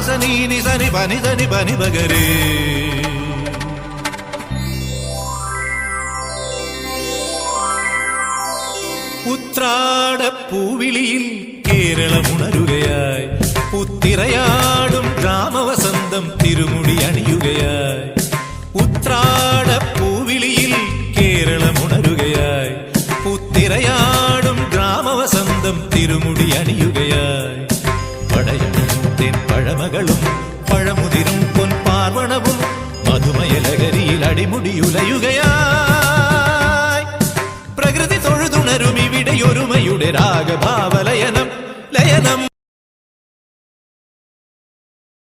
സനി നി സനി പനി സനി പനി പകരേ. ഉത്രാടപ്പൂവിളിയിൽ കേരളമുണരുകയായി, പുത്തിറയാടും ഗ്രാമവസന്തം തിരുമുടി അണിയുകയായി. ഉത്രാടപ്പൂവിളിയിൽ കേരളമുണരുകയായി, പുത്തിറയാടും ഗ്രാമവസന്തം തിരുമുടി അണിയുകയായി. പടയണൂത്തേൻ പഴമകളും പഴമുതിരും പൊൻപാർവണവും മധുമയലകരിയിൽ അടിമുടിയുലയുകയായി. പ്രകൃതി തൊഴുതുണരും ഇവിടെയൊരുമയുടെ രാഗഭാവലയനം ലയനം.